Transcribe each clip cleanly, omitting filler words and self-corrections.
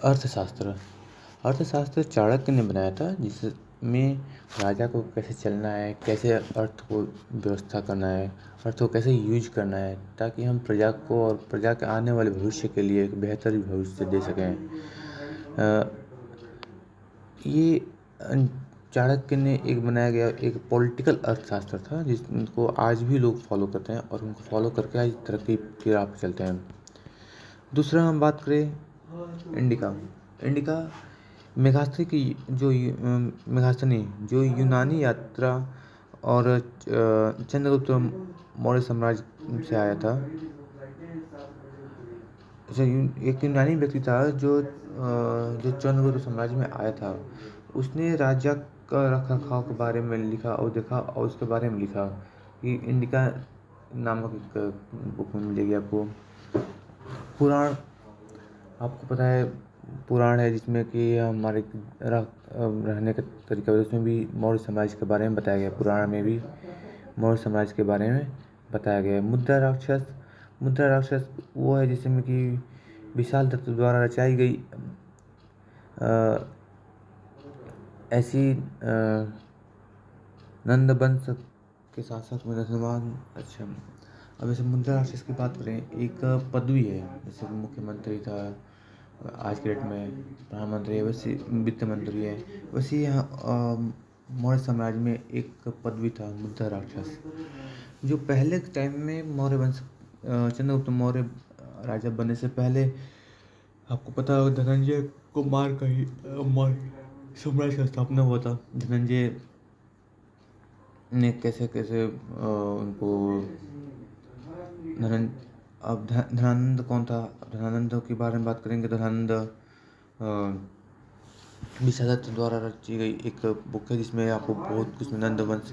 अर्थशास्त्र अर्थशास्त्र चाणक्य ने बनाया था, जिसमें राजा को कैसे चलना है, कैसे अर्थ को व्यवस्था करना है, अर्थ को कैसे यूज करना है, ताकि हम प्रजा को और प्रजा के आने वाले भविष्य के लिए एक बेहतर भविष्य दे सकें। अ, ये चाणक्य ने एक बनाया गया एक पॉलिटिकल अर्थशास्त्र था, जिसको आज भी लोग फॉलो करते हैं और उनको फॉलो करके आज तरक्की की राह पर चलते हैं। दूसरा हम बात करें इंडिका। इंडिका मेगास्थनी जो यूनानी यात्रा और चंद्रगुप्त मौर्य साम्राज्य से आया था। एक यूनानी व्यक्ति था जो चंद्रगुप्त साम्राज्य में आया था। उसने राज्य का रखरखाव के बारे में लिखा और देखा, और उसके बारे में लिखा कि इंडिका नामक एक बुक में मिलेगी आपको। पुराण, आपको पता है पुराण है, जिसमें कि हमारे रहने का तरीका है, उसमें भी मौर्य साम्राज्य के बारे में बताया गया। पुराण में भी मौर्य साम्राज्य के बारे में बताया गया है। मुद्रा राक्षस वो है जिसमें कि विशाल दत्त द्वारा रचाई गई ऐसी नंद वंश के शासक में नंदमान। अच्छा, अब जैसे मुद्रा राक्षस की बात करें, एक पदवी है, जैसे मुख्यमंत्री था, आज के डेट में प्रधानमंत्री है, वैसे वित्त मंत्री है, वैसे यहाँ मौर्य साम्राज्य में एक पदवी था मुद्रा राक्षस, जो पहले के टाइम में मौर्य वंश चंद्रगुप्त मौर्य राजा बनने से पहले, आपको पता होगा, धनंजय को मार कर ही मौर्य साम्राज्य का स्थापना हुआ था। धनंजय ने कैसे कैसे उनको अब धनानंद कौन था? धनानंद के बारे में बात करेंगे। धनानंद विशालदत्त द्वारा रची गई एक बुक है, जिसमें आपको बहुत कुछ नंद वंश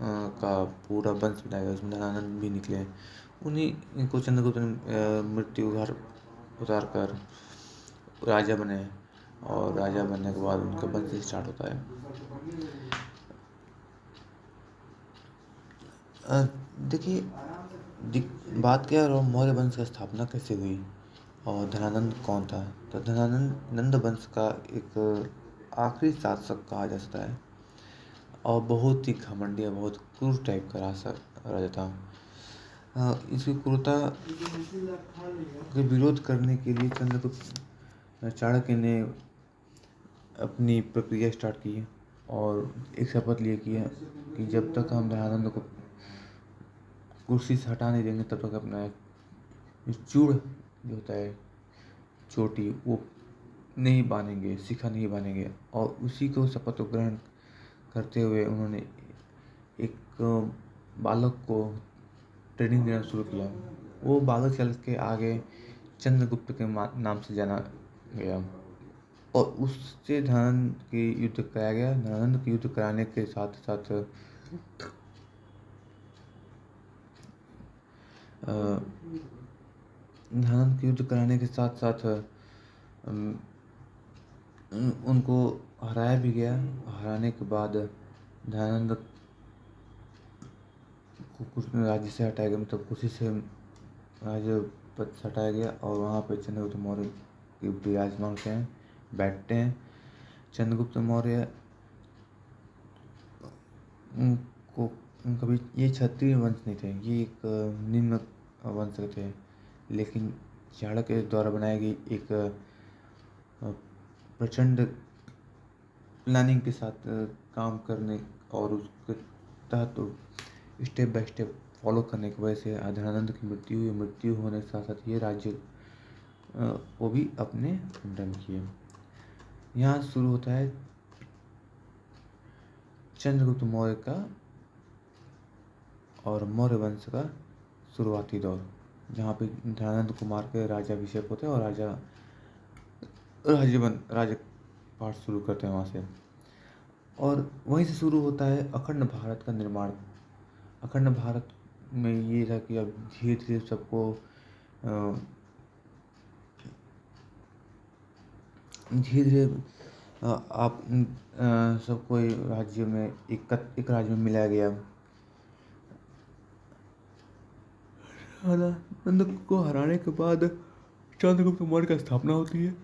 का पूरा वंश बताया गया, उसमें धनानंद भी निकले हैं। उन्हीं इनको चंद्रगुप्त ने मृत्यु उतार कर राजा बने, और राजा बनने के बाद उनका वंश स्टार्ट होता है। देखिए, बात क्या है, मौर्य वंश की स्थापना कैसे हुई और धनानंद कौन था? तो धनानंद नंद वंश का एक आखिरी शासक कहा जा सकता है, और बहुत ही घमंडी और बहुत क्रूर टाइप का राजा था। इसकी क्रूरता के विरोध करने के लिए चंद्रगुप्त चाणक्य ने अपनी प्रक्रिया स्टार्ट की और एक शपथ लिए कि जब तक हम धनानंद को कुर्सी से हटा नहीं देंगे, तब तक अपना चूड़ जो होता है, चोटी, वो नहीं बांधेंगे, शिखा नहीं बांधेंगे। और उसी को शपथ ग्रहण करते हुए उन्होंने एक बालक को ट्रेनिंग देना शुरू किया। वो बालक चल के आगे चंद्रगुप्त के नाम से जाना गया, और उससे धनानंद की युद्ध कराया गया। धनानंद की युद्ध कराने के साथ साथ धनानंद की युद्ध कराने के साथ साथ उनको हराया भी गया। हराने के बाद धनानंद को कुछ राज्य से हटाया गया, मतलब कुर्सी से राज्य पद से हटाया गया, और वहाँ पर चंद्रगुप्त मौर्य विराजमान होते हैं, बैठते हैं। चंद्रगुप्त मौर्य को कभी ये क्षत्रिय वंश नहीं थे, ये एक निम्न वंश थे, लेकिन चाणक्य द्वारा बनाई गई एक प्रचंड प्लानिंग के साथ काम करने और उसके तहत स्टेप बाय स्टेप फॉलो करने की वजह से धनानंद की मृत्यु हुई। मृत्यु होने के साथ साथ ये राज्य वो भी अपने अंडर किए। यहाँ शुरू होता है चंद्रगुप्त मौर्य का और मौर्य वंश का शुरुआती दौर, जहाँ पे धनानंद को मार के राज्याभिषेक होते हैं और राज्य पाठ शुरू करते हैं वहाँ से। और वहीं से शुरू होता है अखंड भारत का निर्माण। अखंड भारत में ये था कि अब धीरे धीरे सबको धीरे धीरे आप सबको राज्य में एक राज्य में मिलाया गया। धनानंद को हराने के बाद चंद्रगुप्त मौर्य की स्थापना होती है।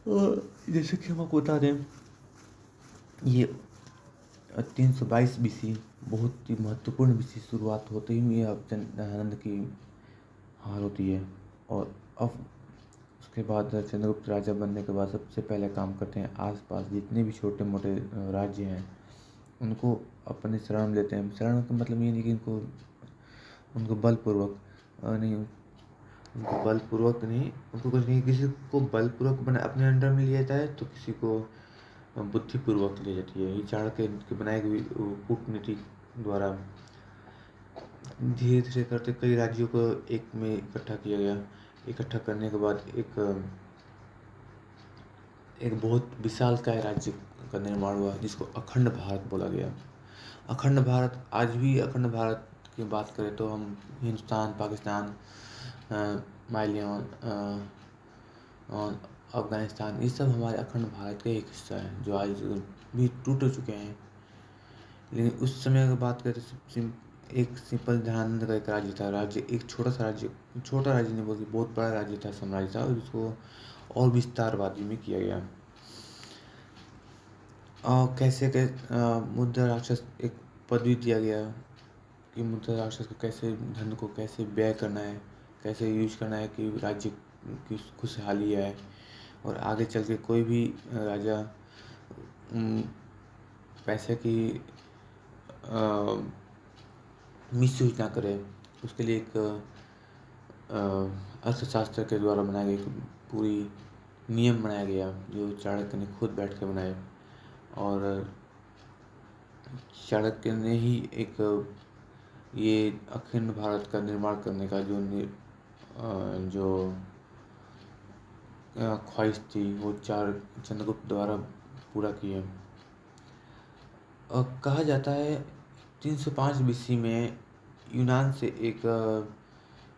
जैसे कि हम आपको बता दें, ये 322 BC बहुत ही महत्वपूर्ण BC शुरुआत होते ही अब दयानंद की हार होती है। और अब उसके बाद चंद्रगुप्त राजा बनने के बाद सबसे पहले काम करते हैं, आसपास जितने भी छोटे मोटे राज्य हैं उनको अपने शरण में लेते हैं। शरण का मतलब ये नहीं कि उनको बलपूर्वक नहीं, उनको बलपूर्वक नहीं, उनको कुछ नहीं, किसी को बलपूर्वक बना अपने अंडर में लिया जाए तो किसी को बुद्धिपूर्वक ली जाती है। ये चाणक्य की बनाई हुई कूटनीति द्वारा धीरे धीरे करते कई राज्यों को एक में इकट्ठा किया गया। इकट्ठा करने के बाद एक बहुत विशालकाय राज्य का निर्माण हुआ जिसको अखंड भारत बोला गया। अखंड भारत, आज भी अखंड भारत की बात करें तो हम हिंदुस्तान, पाकिस्तान, माल्यान और अफगानिस्तान, ये सब हमारे अखंड भारत का एक हिस्सा है जो आज भी टूट चुके हैं। लेकिन उस समय अगर बात करें तो एक सिंपल ध्यानंद का एक राज्य था। राज्य एक छोटा राज्य नहीं बल्कि बहुत बड़ा राज्य था, साम्राज्य था, और जिसको और विस्तारवादी में किया गया। और कैसे मुद्रा राक्षस एक पदवी दिया गया कि मुद्रा राक्षस को कैसे, धन को कैसे व्यय करना है, कैसे यूज करना है कि राज्य की खुशहाली है और आगे चल के कोई भी राजा पैसे की मिसयूज ना करे। उसके लिए एक अर्थशास्त्र के द्वारा बनाया गया एक पूरी नियम बनाया गया जो चाणक्य ने खुद बैठ के बनाए। और चाणक्य ने ही एक ये अखंड भारत का निर्माण करने का जो ख्वाहिश थी वो चंद्रगुप्त द्वारा पूरा किए। कहा जाता है 305 BC में यूनान से एक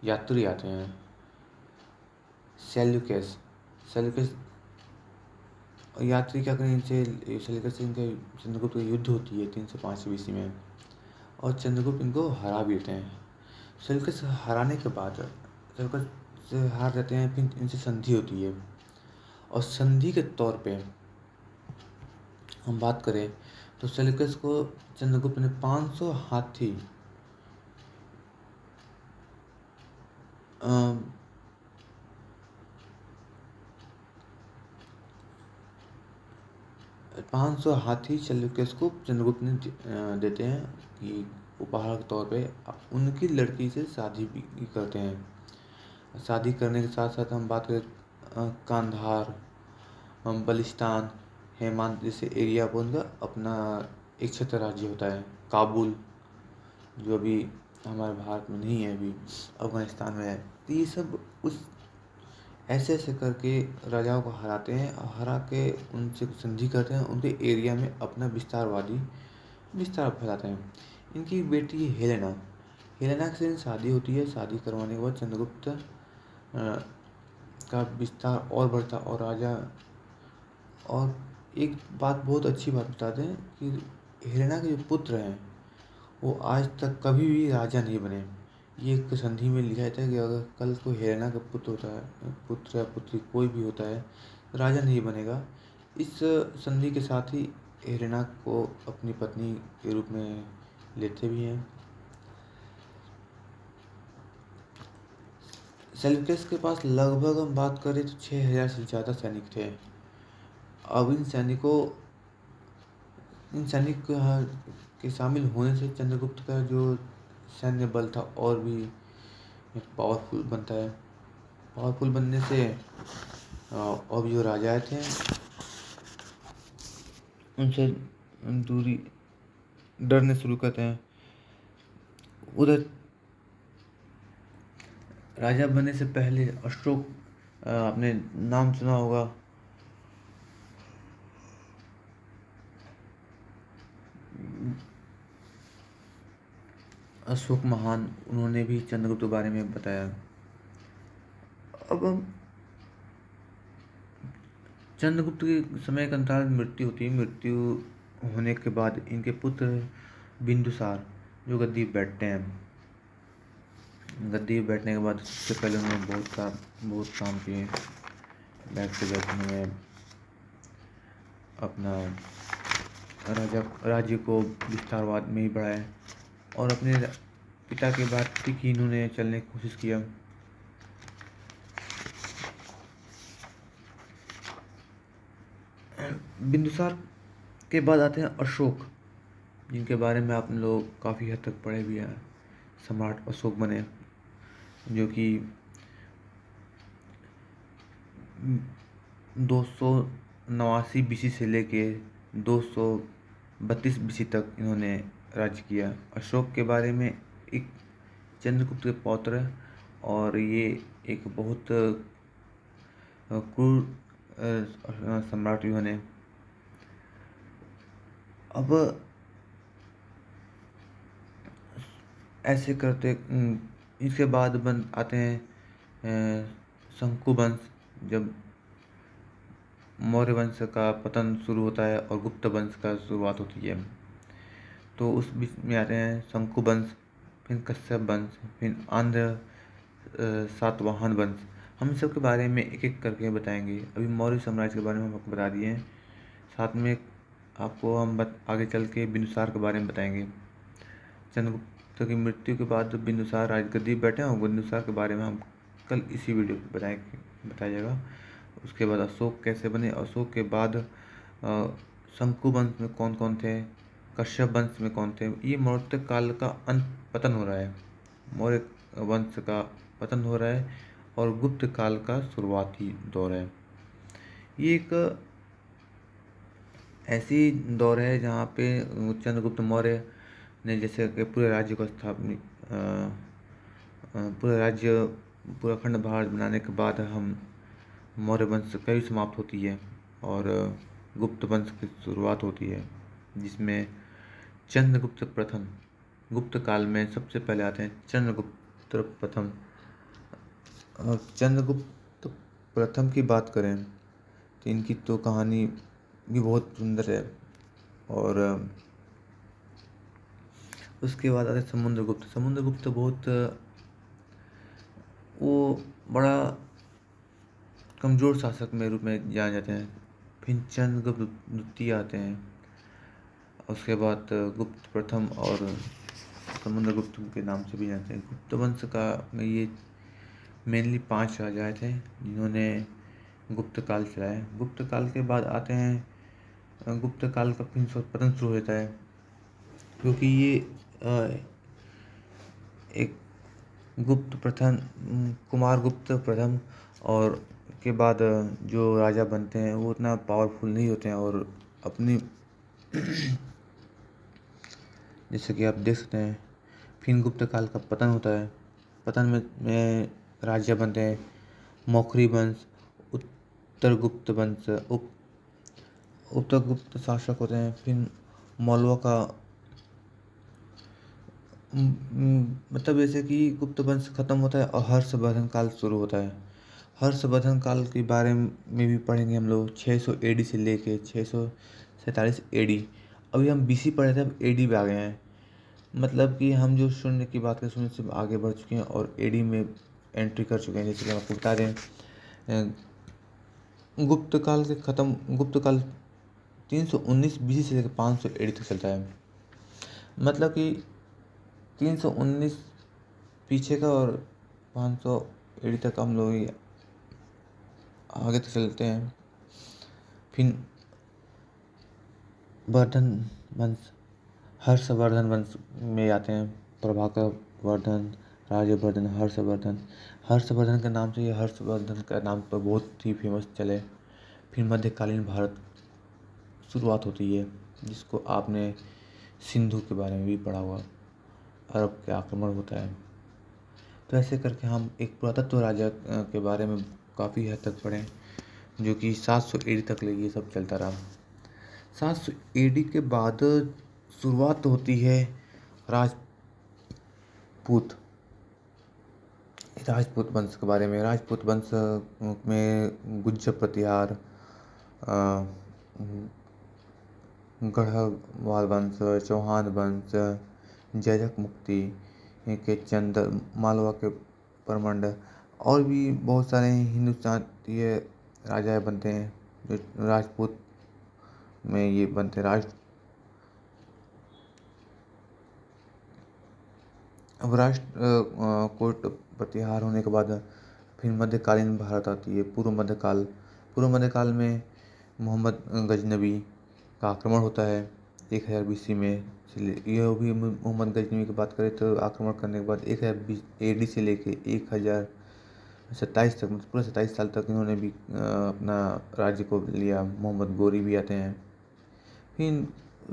यात्री आते हैं, सेल्यूकस। यात्री क्या करें, इनसे सेल्यूकस से इनका चंद्रगुप्त की युद्ध होती है 305 BC में, और चंद्रगुप्त इनको हरा भी देते हैं। सेल्यूकस हराने के बाद सेल्यूकस से हार जाते हैं, फिर इनसे संधि होती है। और संधि के तौर पे हम बात करें तो सेल्यूकस को चंद्रगुप्त ने 500 हाथी 500 हाथी सेल्यूकस को चंद्रगुप्त ने देते हैं कि उपहार के तौर पे। उनकी लड़की से शादी भी करते हैं। शादी करने के साथ साथ हम बात करें कांधार, बलिस्तान, हेमांत जैसे एरिया पर उनका अपना एक क्षेत्र राज्य होता है। काबुल जो अभी हमारे भारत में नहीं है, अभी अफगानिस्तान में है। तो ये सब उस ऐसे ऐसे करके राजाओं को हराते हैं और हरा के उनसे संधि करते हैं, उनके एरिया में अपना विस्तार फैलाते हैं। इनकी बेटी हेलेना से शादी होती है। शादी करवाने के बाद चंद्रगुप्त का विस्तार और बढ़ता और राजा। और एक बहुत अच्छी बात बताते हैं कि हेलेना के जो पुत्र हैं वो आज तक कभी भी राजा नहीं बने। ये एक संधि में लिखा जाता है कि अगर कल को हेलेना का पुत्र या पुत्री कोई भी होता है राजा नहीं बनेगा। इस संधि के साथ ही हेलेना को अपनी पत्नी के रूप में लेते भी हैं। सेल्यूकस के पास लगभग हम बात करें तो 6000 से ज़्यादा सैनिक थे। अब इन सैनिक के शामिल होने से चंद्रगुप्त का जो सैन्य बल था और भी पावरफुल बनता है। पावरफुल बनने से अब जो राजा थे उनसे दूरी डरने शुरू करते हैं। उधर राजा बनने से पहले अशोक, आपने नाम सुना होगा, अशोक महान, उन्होंने भी चंद्रगुप्त के बारे में बताया। अब चंद्रगुप्त के समय के अंतराल में मृत्यु होती है। मृत्यु होने के बाद इनके पुत्र बिंदुसार जो गद्दी बैठते हैं। गद्दी बैठने के बाद सबसे पहले उन्होंने बहुत काम किए बैठने में। अपना राज्य को विस्तारवाद में ही बढ़ाया और अपने पिता के बाद ठीक ही इन्होंने चलने की कोशिश किया। बिंदुसार के बाद आते हैं अशोक, जिनके बारे में आप लोग काफ़ी हद तक पढ़े भी हैं। सम्राट अशोक बने, जो कि 289 BC से लेके 232 BC तक इन्होंने राज्य किया। अशोक के बारे में एक चंद्रगुप्त के पौत्र है और ये एक बहुत क्रूर सम्राट भी बने। अब ऐसे करते इसके बाद आते हैं शंकु वंश। जब मौर्य वंश का पतन शुरू होता है और गुप्त वंश का शुरुआत होती है, तो उस बीच में आते हैं शंकु वंश, फिर कश्यप वंश, फिर आंध्र सातवाहन वंश। हम इन सब के बारे में एक एक करके बताएंगे। अभी मौर्य साम्राज्य के बारे में हम आपको बता दिए हैं, साथ में आपको हम आगे चल के बिंदुसार के बारे में बताएंगे। चंद्रगुप्त की मृत्यु के बाद बिंदुसार राजगद्दी बैठे और बिंदुसार के बारे में हम कल इसी वीडियो में बताया जाएगा। उसके बाद अशोक कैसे बने, अशोक के बाद शंकु वंश में कौन कौन थे, कश्यप वंश में कौन थे। ये मौर्य काल का पतन हो रहा है, मौर्य वंश का पतन हो रहा है और गुप्त काल का शुरुआती दौर है। ये एक ऐसी दौर है जहाँ पे चंद्रगुप्त मौर्य ने जैसे कि पूरे राज्य को पूरा खंड भारत बनाने के बाद हम मौर्य वंश कभी समाप्त होती है और गुप्त वंश की शुरुआत होती है, जिसमें चंद्रगुप्त प्रथम, गुप्त काल में सबसे पहले आते हैं चंद्रगुप्त प्रथम। चंद्रगुप्त प्रथम की बात करें तो इनकी तो कहानी भी बहुत सुंदर है। और उसके बाद आते समुद्रगुप्त। समुद्रगुप्त बहुत वो बड़ा कमज़ोर शासक में रूप में जाने जाते हैं। फिर चंद्रगुप्त द्वितीय आते हैं, उसके बाद गुप्त प्रथम और समुद्रगुप्त के नाम से भी जानते हैं। गुप्त वंश का में ये मेनली 5 राजाएँ थे जिन्होंने गुप्त काल चलाया। गुप्त काल के बाद आते हैं गुप्त काल का फिर पतन शुरू होता है, क्योंकि ये एक गुप्त प्रथम, कुमार गुप्त प्रथम और के बाद जो राजा बनते हैं वो उतना पावरफुल नहीं होते हैं और अपनी जैसे कि आप देख सकते हैं फिर गुप्त काल का पतन होता है। पतन में राज्य बनते हैं मौखरी वंश, उत्तर गुप्त वंश, उत्तर गुप्त शासक होते हैं। फिर मौलवा का मतलब जैसे कि गुप्त वंश खत्म होता है और हर्षवर्धन काल शुरू होता है। हर्षवर्धन काल के बारे में भी पढ़ेंगे हम लोग, 600 AD से लेके 647 AD। अभी हम BC पढ़े थे, अब AD पे आ गए हैं। मतलब कि हम जो शून्य की बात करें, शून्य से आगे बढ़ चुके हैं और AD में एंट्री कर चुके हैं। जैसे कि हम आपको बता दें, गुप्त काल 319 BC से लेकर 500 AD तक चलता है। मतलब कि 319 पीछे का और 500 AD तक हम लोग आगे तक चलते हैं। फिर वर्धन वंश, हर्षवर्धन वंश में आते हैं प्रभाकर वर्धन, राज्यवर्धन, हर्षवर्धन। हर्षवर्धन के नाम से ये हर्षवर्धन का नाम पर बहुत ही फेमस चले। फिर मध्यकालीन भारत शुरुआत होती है, जिसको आपने सिंधु के बारे में भी पढ़ा होगा, अरब के आक्रमण होता है। तो ऐसे करके हम एक पुरातत्व राजा के बारे में काफ़ी हद तक पढ़ें, जो कि 700 AD तक ये सब चलता रहा। 700 AD के बाद शुरुआत होती है राजपूत वंश के बारे में। राजपूत वंश में गुज्जर प्रतिहार, गढ़वाल वंश, चौहान वंश, जैजक मुक्ति के चंद, मालवा के परमंड और भी बहुत सारे हिंदुस्तानी राजा बनते हैं जो राजपूत में ये बनते अब कोट प्रतिहार होने के बाद फिर मध्यकालीन भारत आती है, पूर्व मध्यकाल में मोहम्मद गजनबी का आक्रमण होता है 1000 BC में। यह भी मोहम्मद गजनबी की बात करें तो आक्रमण करने के बाद 1000 AD से लेके 1027 तक, मतलब पूरे 27 साल तक इन्होंने भी अपना राज्य को लिया। मोहम्मद गोरी भी आते हैं। फिर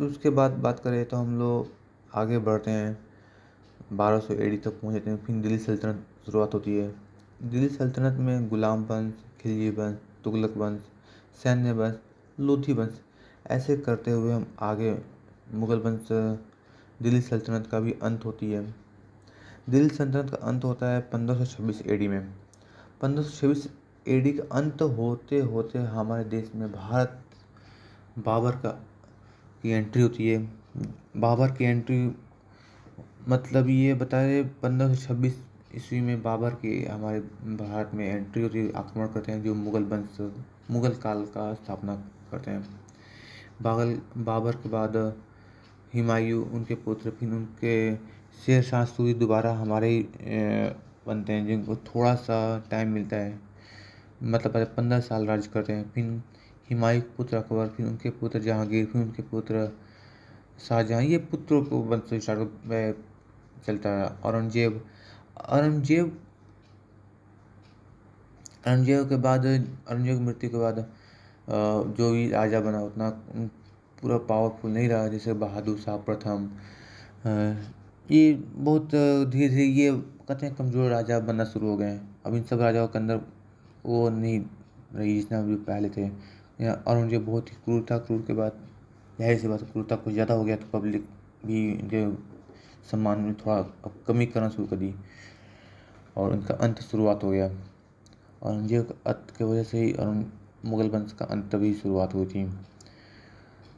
उसके बाद बात करें तो हम लोग आगे बढ़ते हैं, 1200 AD तक पहुँच जाते हैं। फिर दिल्ली सल्तनत शुरुआत होती है। दिल्ली सल्तनत में गुलाम वंश, खिलजी वंश, तुगलक वंश, सैन्य वंश, लोधी वंश, ऐसे करते हुए हम आगे मुगल वंश, दिल्ली सल्तनत का भी अंत होती है। दिल्ली सल्तनत का अंत होता है 1526 AD में। 1526 AD का अंत होते होते हमारे देश में बाबर की एंट्री होती है। बाबर की एंट्री मतलब ये बताए 1526 ईस्वी में बाबर की हमारे भारत में एंट्री होती है, आक्रमण करते हैं, जो मुगल काल का स्थापना करते हैं। बाबर के बाद हुमायूं, उनके पुत्र, फिर उनके शेर शाह सूरी दोबारा हमारे ही बनते हैं, जिनको थोड़ा सा टाइम मिलता है, मतलब पहले 15 साल राज करते हैं। फिर हुमायूं के पुत्र अकबर, फिर उनके पुत्र जहांगीर, फिर उनके पुत्र शाहजहां, ये पुत्रों को वंश स्टार्ट में चलता है। औरंगजेब औरंगजेब की मृत्यु के बाद जो भी राजा बना उतना पूरा पावरफुल नहीं रहा, जैसे बहादुर शाह प्रथम। ये बहुत धीरे धीरे ये कहते हैं कमज़ोर राजा बनना शुरू हो गए हैं। अब इन सब राजाओं के अंदर वो नहीं रही जितना जो पहले थे। औरंगजेब बहुत ही क्रूर के बाद जाहिर सी बात, क्रूरता कुछ ज़्यादा हो गया तो पब्लिक भी इनके सम्मान में थोड़ा अब कमी करना शुरू कर दी और उनका अंत शुरुआत हो गया। औरंगजेब के अंत की वजह से ही मुगल वंश का अंत भी शुरुआत हुई थी।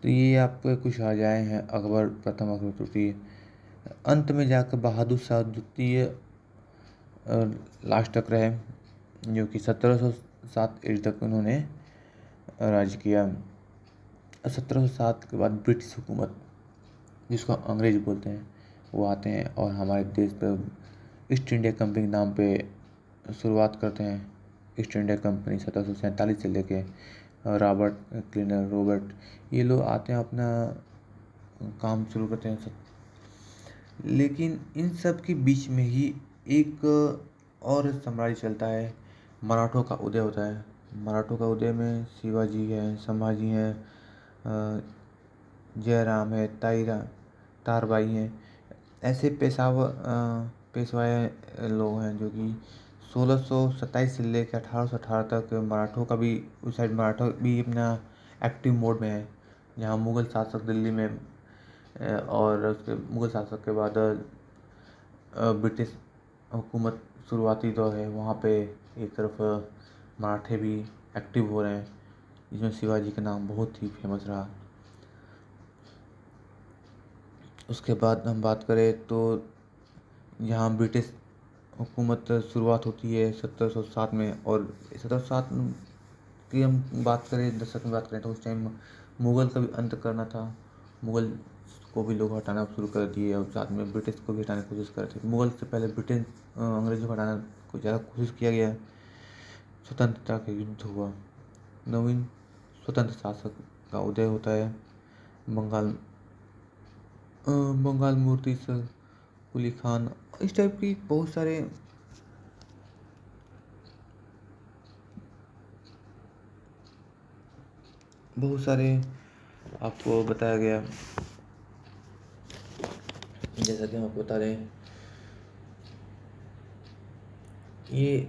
तो ये आपके कुछ राजाएँ हैं, अकबर प्रथम, अकबर तृतीय। अंत में जाकर बहादुर शाह द्वितीय लास्ट तक रहे, जो कि 1707 AD तक उन्होंने राज किया। 1707 के बाद ब्रिटिश हुकूमत, जिसको अंग्रेज बोलते हैं, वो आते हैं और हमारे देश पर ईस्ट इंडिया कंपनी के नाम पे शुरुआत करते हैं। ईस्ट इंडिया कंपनी 1747 से लेके रॉबर्ट ये लोग आते हैं, अपना काम शुरू करते हैं। लेकिन इन सब के बीच में ही एक और साम्राज्य चलता है, मराठों का उदय होता है। मराठों का उदय में शिवाजी है, संभाजी हैं, जयराम है, तारबाई हैं, ऐसे पेशवाए लोग हैं जो कि 1627 से लेकर 1818 तक मराठों का भी, उस साइड मराठा भी अपना एक्टिव मोड में है। जहाँ मुग़ल शासक दिल्ली में और उसके मुग़ल शासक के बाद ब्रिटिश हुकूमत शुरुआती दौर है, वहाँ पे एक तरफ मराठे भी एक्टिव हो रहे हैं, जिसमें शिवाजी का नाम बहुत ही फेमस रहा। उसके बाद हम बात करें तो यहाँ ब्रिटिश हुकूमत शुरुआत होती है 1707 में, और 1707 की हम बात करें, दशक में बात करें, तो उस टाइम मुग़ल का भी अंत करना था। मुग़ल को भी लोग हटाना शुरू कर दिए और साथ में ब्रिटिश को भी हटाने की कोशिश कर रहे थे। मुग़ल से पहले अंग्रेज़ों को हटाना को ज़्यादा कोशिश किया गया। स्वतंत्रता का युद्ध हुआ, नवीन स्वतंत्र शासक का उदय होता है। बंगाल मूर्ति सर, कुली खान, इस टाइप की बहुत सारे आपको बताया गया। जैसा कि हम आपको बता रहे हैं, ये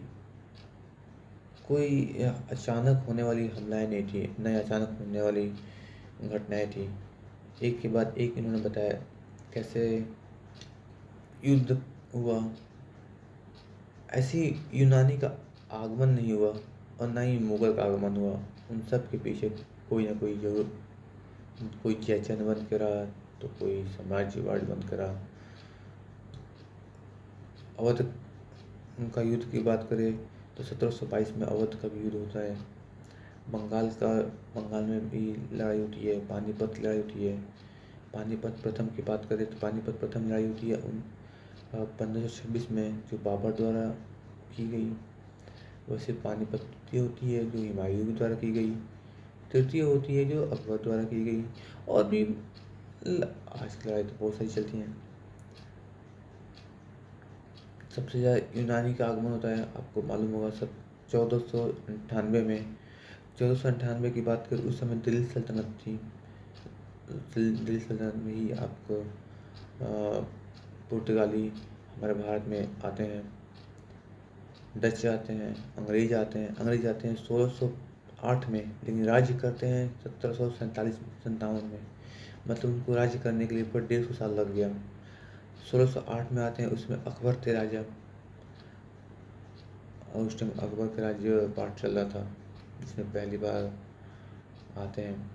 कोई अचानक होने वाली हमलाएं नहीं थी, न अचानक होने वाली घटनाएं थी। एक के बाद एक इन्होंने बताया कैसे युद्ध हुआ। ऐसी यूनानी का आगमन नहीं हुआ और ना ही मुग़ल का आगमन हुआ। उन सब के पीछे कोई ना कोई जरूर, कोई चैचन्य बंद करा तो कोई साम्राज्यवाद बंद करा। अवध का युद्ध की बात करें तो 1722 में अवध का भी युद्ध होता है। बंगाल में भी लड़ाई होती है, पानीपत लड़ाई होती है। पानीपत प्रथम की बात करें तो पानीपत प्रथम लड़ाई होती है 1526 में, जो बाबर द्वारा की गई। वैसे पानीपत द्वितीय होती है जो हुमायूं द्वारा की गई। तृतीय होती है जो अकबर द्वारा की गई। और भी आज की लड़ाई तो बहुत सारी चलती हैं। सबसे ज़्यादा यूनानी का आगमन होता है, आपको मालूम होगा सब 1498 में। 1498 की बात करें, उस समय दिल्ली सल्तनत थी। दिल्ली सल्तनत में ही आपको पुर्तगाली हमारे भारत में आते हैं, डच आते हैं, अंग्रेज आते हैं। 1608 में, लेकिन राज्य करते हैं 1747 में। मतलब उनको राज्य करने के लिए पूरा 150 साल लग गया। 1608 में आते हैं, उसमें अकबर थे राजा, और उस टाइम अकबर का राज्य पाठ चल रहा था, जिसमें पहली बार आते हैं।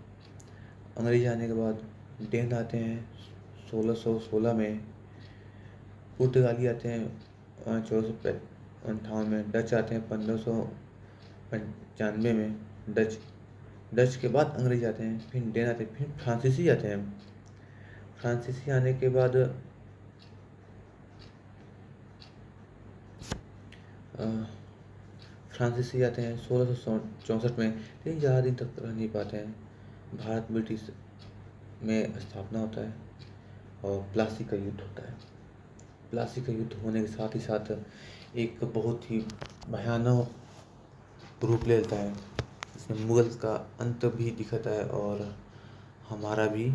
अंग्रेज आने के बाद डेन आते हैं 1616 में। पुर्तगाली आते हैं 1458 में। डच आते हैं 1595 में। डच के बाद अंग्रेज आते हैं, फिर डेन आते हैं, फिर फ्रांसीसी आते हैं। फ्रांसीसी आने के बाद फ्रांसीसी आते हैं 1664 में, लेकिन ज़्यादा दिन तक रह नहीं पाते हैं। भारत ब्रिटिश में स्थापना होता है और प्लासी का युद्ध होता है। प्लासी का युद्ध होने के साथ ही साथ एक बहुत ही भयानक रूप ले लेता है, इसमें मुगल का अंत भी दिखता है और हमारा भी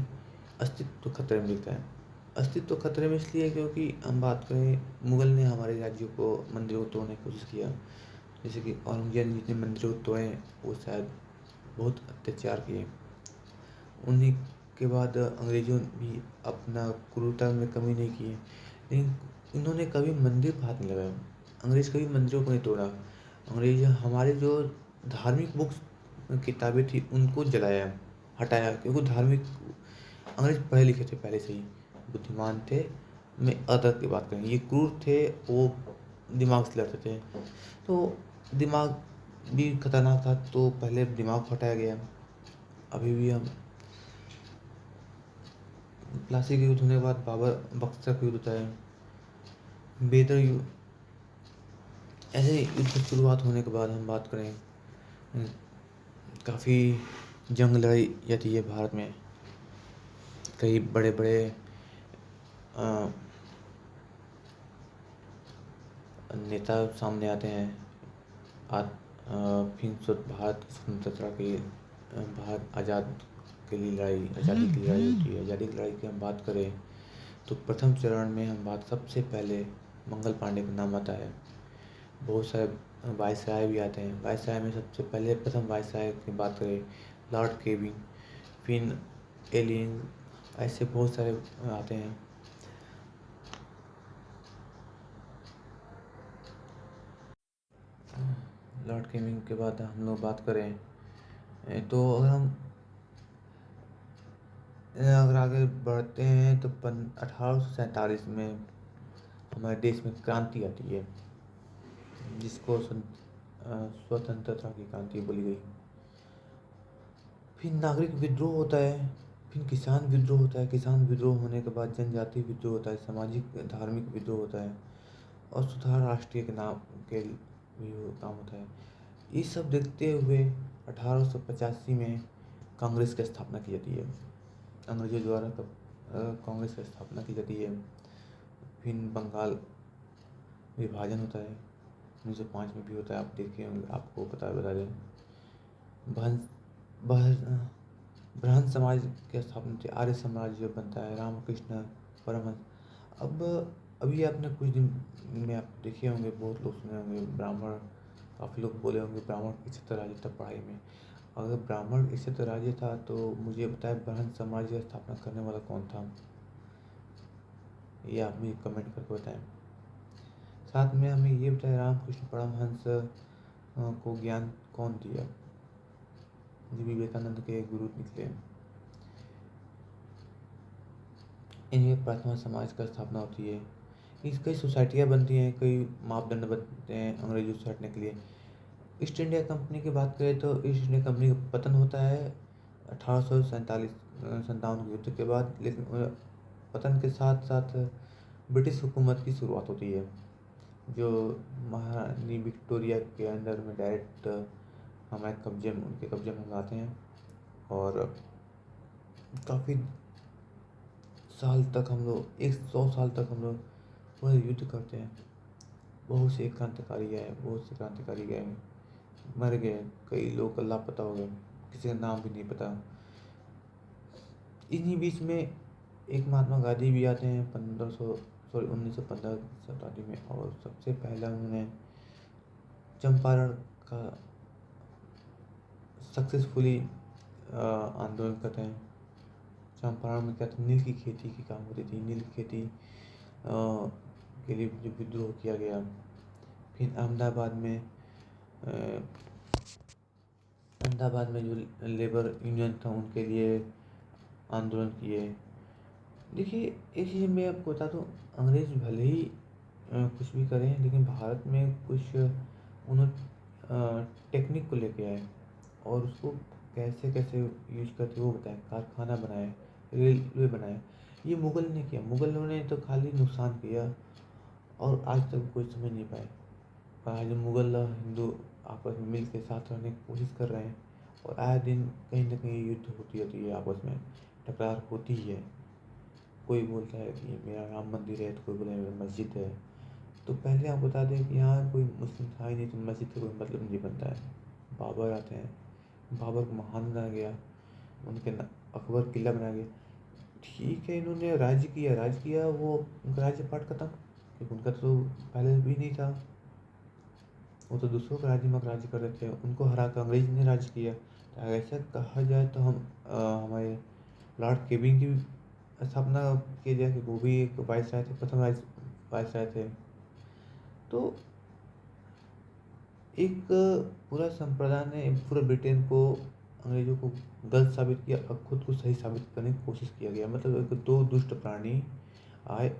अस्तित्व खतरे में दिखता है। अस्तित्व खतरे में इसलिए क्योंकि हम बात करें, मुगल ने हमारे राज्यों को, मंदिरों को तोड़ने की कोशिश किया। जैसे कि औरंगजेब ने जितने मंदिरों को तोड़े, वो शायद बहुत अत्याचार किए। उन्हीं के बाद अंग्रेजों ने भी अपना क्रूरता में कमी नहीं की है, लेकिन इन्होंने कभी मंदिर पर हाथ नहीं लगाया। अंग्रेज कभी मंदिरों को नहीं तोड़ा। अंग्रेज हमारे जो धार्मिक बुक्स किताबें थी उनको जलाया, हटाया, क्योंकि धार्मिक अंग्रेज पढ़े लिखे थे पहले से ही, बुद्धिमान थे। मैं अदर की बात करें, ये क्रूर थे, वो दिमाग से लड़ते थे, तो दिमाग भी खतरनाक था, तो पहले दिमाग को हटाया गया। अभी भी हम प्लासी का युद्ध होने के बाद बाबर बक्सर का युद्ध होता है, बेदर युद्ध। ऐसे युद्ध की शुरुआत होने के बाद हम बात करें, काफ़ी जंग लड़ाई जाती है भारत में। कई बड़े बड़े नेता सामने आते हैं। फिर से भारत की स्वतंत्रता के भारत आज़ाद के लिए लड़ाई, आज़ादी की लड़ाई होती है। आज़ादी की लड़ाई की हम बात करें तो प्रथम चरण में हम बात सबसे पहले मंगल पांडे का नाम आता है। बहुत सारे वायसराय भी आते हैं। वायसराय में सबसे पहले प्रथम वायसराय की बात करें, लॉर्ड केविन, फिर एलियन, ऐसे बहुत सारे आते हैं। लॉर्ड केविन के बाद हम लोग बात करें तो अगर आगे बढ़ते हैं तो 1847 में हमारे देश में क्रांति आती है, जिसको स्वतंत्रता की क्रांति बोली गई। फिर नागरिक विद्रोह होता है, फिर किसान विद्रोह होता है। किसान विद्रोह होने के बाद जनजाति विद्रोह होता है, सामाजिक धार्मिक विद्रोह होता है, और सुधार राष्ट्रीय के नाम के भी काम होता है। ये सब देखते हुए 1885 में कांग्रेस की स्थापना की जाती है। अंग्रेजों द्वारा कांग्रेस की स्थापना की जाती है। फिर बंगाल विभाजन होता है, 1905 में भी होता है, आप देखे होंगे, आपको बता दें। ब्रह्म समाज की स्थापना थी, आर्य साम्राज्य बनता है, रामकृष्ण परमहंस। अब अभी आपने कुछ दिन में आप देखे होंगे, बहुत लोग सुने होंगे, ब्राह्मण, काफ़ी लोग बोले होंगे ब्राह्मण इज्जत राज्य था पढ़ाई में। अगर ब्राह्मण इज्जत राज्य था तो मुझे बताया ब्रह्म समाज की स्थापना करने वाला कौन था, ये आप मुझे कमेंट करके बताएं। साथ में हमें ये बताया रामकृष्ण परमहंस को ज्ञान कौन दिया, जो विवेकानंद के गुरु निकले। इनमें प्रार्थना समाज का स्थापना होती है। कई सोसाइटियाँ बनती हैं, कई मापदंड बनते हैं अंग्रेजों से हटने के लिए। ईस्ट इंडिया कंपनी की बात करें तो ईस्ट इंडिया कंपनी का पतन होता है 1847 के युद्ध के बाद, लेकिन पतन के साथ साथ ब्रिटिश हुकूमत की शुरुआत होती है, जो महारानी विक्टोरिया के अंडर में डायरेक्ट हमारे उनके कब्जे में हम आते हैं। और काफ़ी साल तक हम लोग 100 साल तक हम लोग पूरे युद्ध करते हैं। बहुत से क्रांतिकारी गए, मर गए, कई लोग का लापता हो गए, किसी का नाम भी नहीं पता। इन्हीं बीच में एक महात्मा गांधी भी आते हैं 1915 शताब्दी में, और सबसे पहला उन्होंने चंपारण का सक्सेसफुली आंदोलन करते हैं। चंपारण में क्या था, नील की खेती की काम होती थी, नील की खेती के लिए जो विद्रोह किया गया। फिर अहमदाबाद में जो लेबर यूनियन था उनके लिए आंदोलन किए। देखिए, एक चीज़ मैं आपको बता दूँ, अंग्रेज भले ही कुछ भी करें, लेकिन भारत में कुछ उन्होंने टेक्निक को लेके आए और उसको कैसे कैसे यूज करते वो बताए, कारखाना बनाए, रेलवे बनाए। ये मुगल ने किया, मुगलों ने तो खाली नुकसान किया और आज तक कोई समझ नहीं पाए। पर आज मुगल और हिंदू आपस में मिल के साथ रहने की कोशिश कर रहे हैं, और आए दिन कहीं ना कहीं युद्ध होती रहती है, आपस में टकरार होती ही है। कोई बोलता है कि मेरा राम मंदिर है, तो कोई बोले मेरा मस्जिद है। तो पहले आप बता दें कि यहाँ कोई मुस्लिम था ही नहीं, तो मस्जिद का कोई मतलब नहीं बनता है। बाबर आते हैं, बाबर को महान बनाया गया, अकबर किला बनाया गया। ठीक है, इन्होंने राज्य किया, वो उनका राज्य पाट खत्म, क्योंकि उनका तो पहले भी नहीं था, वो तो दूसरों के राज्य में राज्य कर रहे थे, उनको हरा कर अंग्रेज ने राज्य किया। तो ऐसा कहा जाए तो हमारे लॉर्ड केविन की स्थापना की जाए कि वो भी एक वाइसराय थे, प्रथम वाइसराय थे। तो एक पूरा संप्रदाय ने, पूरे ब्रिटेन को, अंग्रेजों को गलत साबित किया और खुद को सही साबित करने की कोशिश किया गया। मतलब एक दो दुष्ट प्राणी आए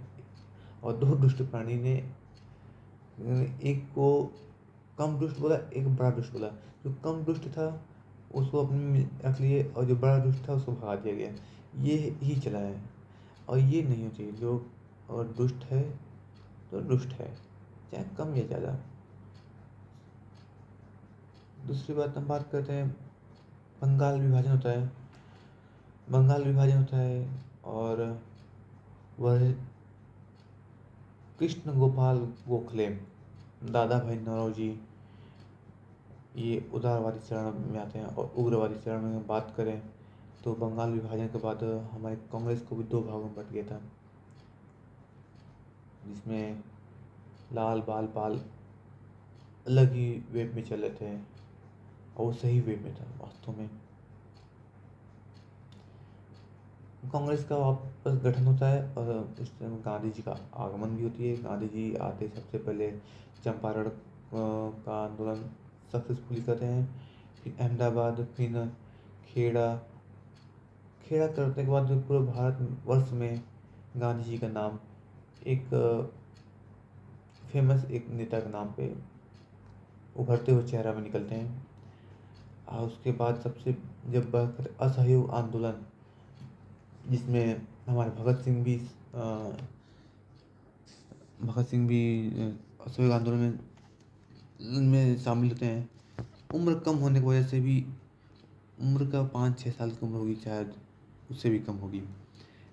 और दो दुष्ट प्राणी ने एक को कम दुष्ट बोला, एक बड़ा दुष्ट बोला। जो कम दुष्ट था उसको अपने में रख लिए, और जो बड़ा दुष्ट था उसको भगा दिया गया। ये ही चला है, और ये नहीं होना चाहिए। जो और दुष्ट है तो दुष्ट है, चाहे कम या ज़्यादा। दूसरी बात हम बात करते हैं, बंगाल विभाजन होता है। और वह कृष्ण गोपाल गोखले, दादा भाई नौरोजी, ये उदारवादी चरण में आते हैं। और उग्रवादी चरण में बात करें तो बंगाल विभाजन के बाद हमारे कांग्रेस को भी दो भागों में बट गया था, जिसमें लाल बाल पाल अलग ही वेब में चले थे, और वो सही वेब में था वास्तव में। कांग्रेस का वापस गठन होता है, और उस टाइम गांधी जी का आगमन भी होती है। गांधी जी आते सबसे पहले चंपारण का आंदोलन सक्सेसफुली करते हैं। फिर अहमदाबाद, फिर खेड़ा खेड़ा करने के बाद पूरे भारत वर्ष में गांधी जी का नाम एक फेमस एक नेता के नाम पे उभरते हुए चेहरा में निकलते हैं। और उसके बाद सबसे जब बात करें असहयोग आंदोलन, जिसमें हमारे भगत सिंह भी असहयोग आंदोलन में शामिल होते हैं। उम्र कम होने की वजह से भी, उम्र का 5-6 साल की उम्र होगी शायद, उससे भी कम होगी,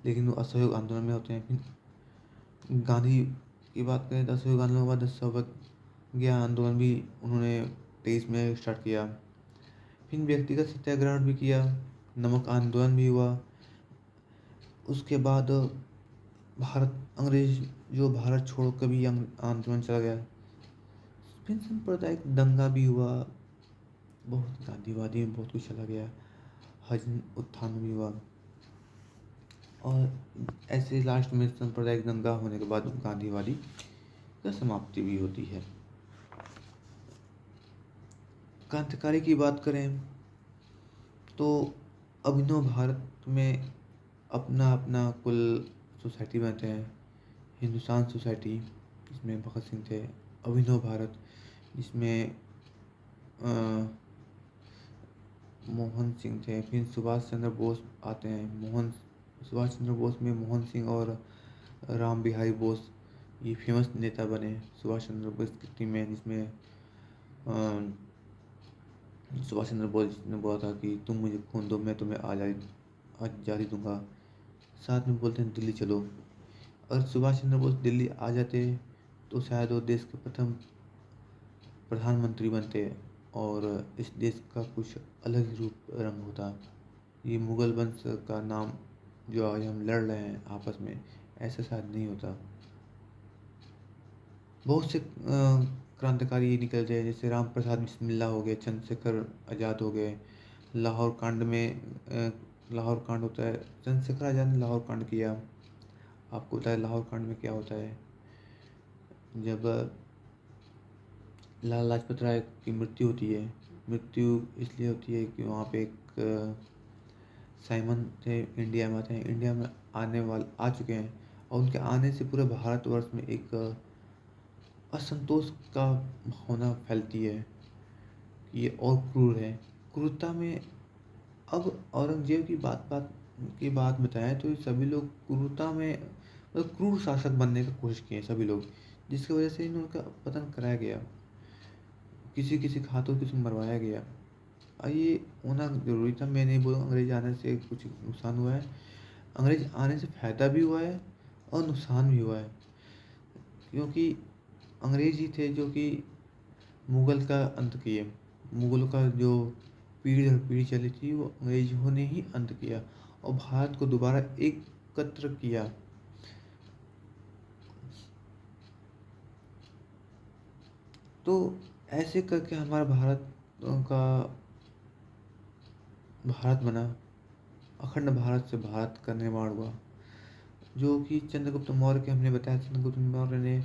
लेकिन वो असहयोग आंदोलन में होते हैं। फिर गांधी की बात करें तो असहयोग आंदोलन के बाद सौभाग्य आंदोलन भी उन्होंने 23 में स्टार्ट किया। फिर व्यक्तिगत सत्याग्रह भी किया, नमक आंदोलन भी हुआ। उसके बाद भारत छोड़ो का भी आंदोलन चला गया। फिर सांप्रदायिक दंगा भी हुआ, बहुत गांधीवादी में बहुत कुछ चला गया, हरिजन उत्थान भी हुआ। और ऐसे लास्ट में सांप्रदायिक दंगा होने के बाद गांधीवादी का समाप्ति भी होती है। क्रांतिकारी की बात करें तो अभिनव भारत में अपना अपना कुल सोसाइटी बनाते हैं। हिंदुस्तान सोसाइटी, जिसमें भगत सिंह थे। अभिनव भारत, जिसमें अ, मोहन सिंह थे, फिर सुभाष चंद्र बोस आते हैं। सुभाष चंद्र बोस में मोहन सिंह और राम बिहारी बोस ये फेमस नेता बने सुभाष चंद्र बोस की टीम में, जिसमें अ, सुभाष चंद्र बोस ने बोला था कि तुम मुझे खून दो, मैं तुम्हें आज़ादी आज़ादी दूंगा। साथ में बोलते हैं दिल्ली चलो। अगर सुभाष चंद्र बोस दिल्ली आ जाते तो शायद वो देश के प्रथम प्रधानमंत्री बनते और इस देश का कुछ अलग ही रूप रंग होता। ये मुगल वंश का नाम जो आज हम लड़ रहे हैं आपस में, ऐसा शायद नहीं होता। बहुत से क्रांतिकारी निकल गए, जैसे राम प्रसाद बिस्मिल्ला हो गए, चंद्रशेखर आज़ाद हो गए। लाहौर कांड में लाहौर कांड होता है, चंद्रशेखर आज़ाद ने लाहौर कांड किया। आपको पता है लाहौर कांड में क्या होता है? जब लाला लाजपत राय की मृत्यु होती है, मृत्यु इसलिए होती है कि वहाँ पे एक साइमन थे, इंडिया में आते हैं, इंडिया में आने वाले आ चुके हैं, और उनके आने से पूरे भारतवर्ष में एक असंतोष का भावना फैलती है कि ये और क्रूर है। क्रूरता में अब औरंगजेब की बात बताएं तो ये सभी लोग क्रूरता में मतलब क्रूर शासक बनने की कोशिश किए सभी लोग, जिसकी वजह से इनका पतन कराया गया, किसी किसी के हाथों किसी को मरवाया गया। ये होना जरूरी था। मैं नहीं बोलूँगा अंग्रेज आने से कुछ नुकसान हुआ है, अंग्रेज आने से फ़ायदा भी हुआ है और नुकसान भी हुआ है, क्योंकि अंग्रेज ही थे जो कि मुगल का अंत किए। मुगलों का जो पीढ़ी दर पीढ़ी चली थी वो अंग्रेजों ने ही अंत किया और भारत को दोबारा एकत्र किया। तो ऐसे करके हमारा का भारत बना, अखंड भारत से भारत का निर्माण हुआ, जो कि चंद्रगुप्त मौर्य के हमने बताया, चंद्रगुप्त मौर्य ने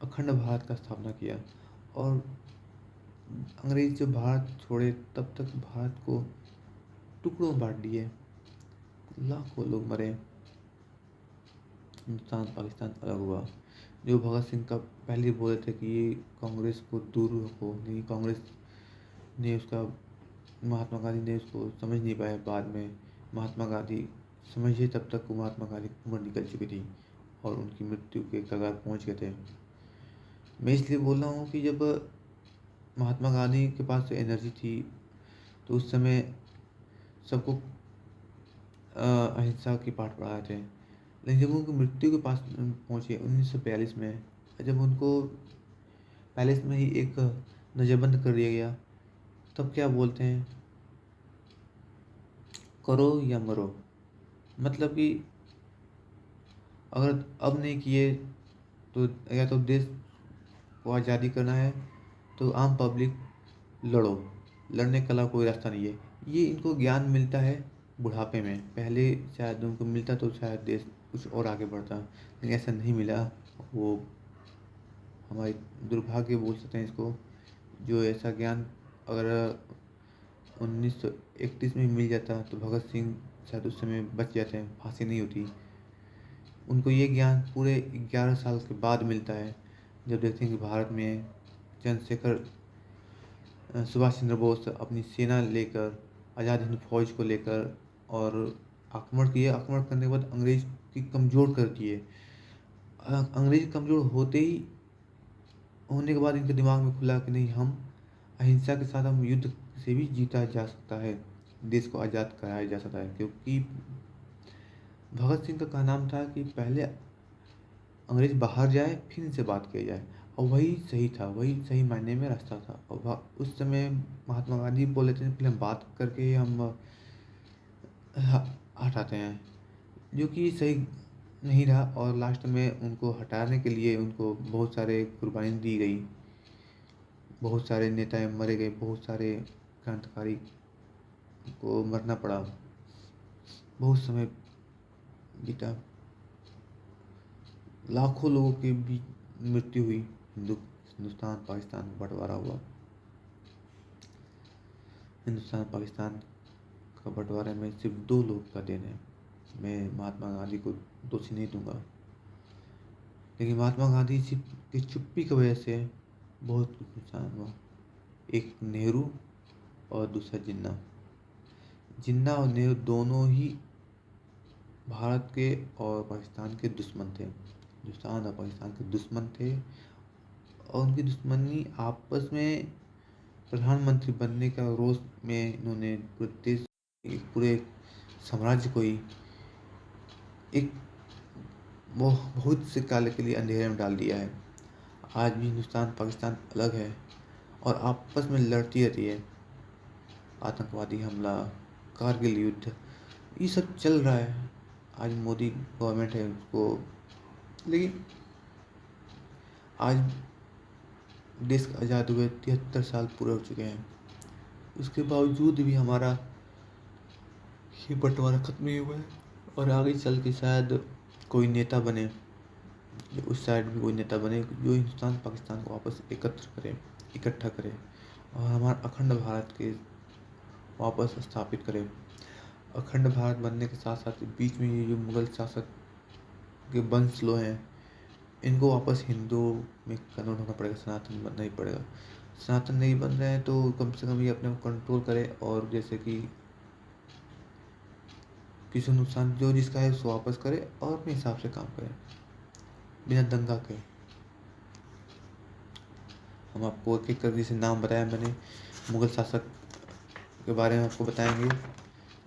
अखंड भारत का स्थापना किया। और अंग्रेज जब भारत छोड़े तब तक भारत को टुकड़ों में बांट दिए, लाखों लोग मरे, हिंदुस्तान पाकिस्तान अलग हुआ। जो भगत सिंह का पहले बोले थे कि ये कांग्रेस को दूर रखो, नहीं कांग्रेस ने उसका महात्मा गांधी ने उसको समझ नहीं पाया। बाद में महात्मा गांधी समझे तब तक महात्मा गांधी की उम्र निकल चुकी थी और उनकी मृत्यु के कगार पहुंच गए थे। मैं इसलिए बोल रहा हूँ कि जब महात्मा गांधी के पास एनर्जी थी तो उस समय सबको अहिंसा की पाठ पढ़ाए थे, लेकिन जब उनको मृत्यु के पास पहुँचे 1942 में, जब उनको पैलेस में ही एक नज़रबंद कर दिया गया, तब क्या बोलते हैं, करो या मरो। मतलब कि अगर अब नहीं किए तो या तो देश को आज़ादी करना है तो आम पब्लिक लड़ो, लड़ने का अलावा कोई रास्ता नहीं है। ये इनको ज्ञान मिलता है बुढ़ापे में, पहले शायद उनको मिलता तो शायद देश कुछ और आगे बढ़ता, लेकिन ऐसा नहीं मिला। वो हमारी दुर्भाग्य बोल सकते हैं इसको, जो ऐसा ज्ञान अगर 1931 में मिल जाता तो भगत सिंह शायद उस समय बच जाते हैं, फांसी नहीं होती। उनको ये ज्ञान पूरे 11 साल के बाद मिलता है, जब देखते हैं कि भारत में चंद्रशेखर सुभाष चंद्र बोस अपनी सेना लेकर, आज़ाद हिंद फौज को लेकर और आक्रमण किए। आक्रमण करने के बाद अंग्रेज की कमज़ोर कर दिए। अंग्रेज कमज़ोर होने के बाद इनके दिमाग में खुला कि नहीं, हम अहिंसा के साथ हम युद्ध से भी जीता जा सकता है, देश को आज़ाद कराया जा सकता है। क्योंकि भगत सिंह का कहना था कि पहले अंग्रेज बाहर जाए फिर इनसे बात किया जाए, और वही सही था, वही सही मायने में रास्ता था। और उस समय महात्मा गांधी बोले थे पहले हम बात करके हम हटाते हैं, जो कि सही नहीं रहा। और लास्ट में उनको हटाने के लिए उनको बहुत सारे कुर्बानी दी गई, बहुत सारे नेता मरे गए, बहुत सारे क्रांतिकारी को मरना पड़ा, बहुत समय बीता, लाखों लोगों की भी मृत्यु हुई। हिंदुस्तान पाकिस्तान का बंटवारा हुआ। हिंदुस्तान पाकिस्तान का बंटवारे में सिर्फ 2 लोग का देन है। मैं महात्मा गांधी को दोषी नहीं दूंगा, लेकिन महात्मा गांधी की चुप्पी की वजह से बहुत कुछ नुकसान हुआ। एक नेहरू और दूसरा जिन्ना। जिन्ना और नेहरू दोनों ही भारत के और पाकिस्तान के दुश्मन थे। हिंदुस्तान और पाकिस्तान के दुश्मन थे और उनकी दुश्मनी आपस में प्रधानमंत्री बनने का रोष में इन्होंने पूरे देश, पूरे साम्राज्य को ही एक वो बहुत से काल के लिए अंधेरे में डाल दिया है। आज भी हिंदुस्तान पाकिस्तान अलग है और आपस में लड़ती रहती है। आतंकवादी हमला, कारगिल युद्ध, ये सब चल रहा है। आज मोदी गवर्नमेंट है उसको, लेकिन आज देश आज़ाद हुए 73 साल पूरे हो चुके हैं। उसके बावजूद भी हमारा ये बंटवारा खत्म नहीं हुआ है और आगे चल के शायद कोई नेता बने, उस साइड भी कोई नेता बने जो हिंदुस्तान पाकिस्तान को वापस एकत्र करे, इकट्ठा करे और हमारा अखंड भारत के वापस स्थापित करे। अखंड भारत बनने के साथ साथ बीच में ये जो मुगल शासक के वंश लोग हैं, इनको वापस हिंदू में कन्वर्ट होना पड़ेगा, सनातन बनना ही पड़ेगा। सनातन नहीं बन रहे हैं तो कम से कम ये अपने को कंट्रोल करे और जैसे कि किसी नुकसान जो जिसका है उसको वापस करे और अपने हिसाब से काम करे बिना दंगा के। हम आपको एक एक कर जैसे नाम बताया मैंने, मुगल शासक के बारे में आपको बताएंगे,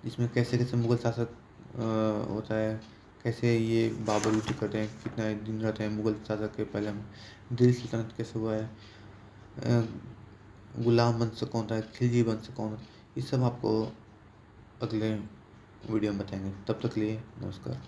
जिसमें कैसे कैसे मुगल शासक होता है, कैसे ये बाबर यूटी करते हैं, कितना दिन रहते हैं मुगल शासक के। पहले हम दिल्ली सल्तनत कैसे हुआ है, गुलाम वंश कौन था, खिलजी वंश कौन, ये सब आपको अगले वीडियो में बताएंगे। तब तक लिए नमस्कार।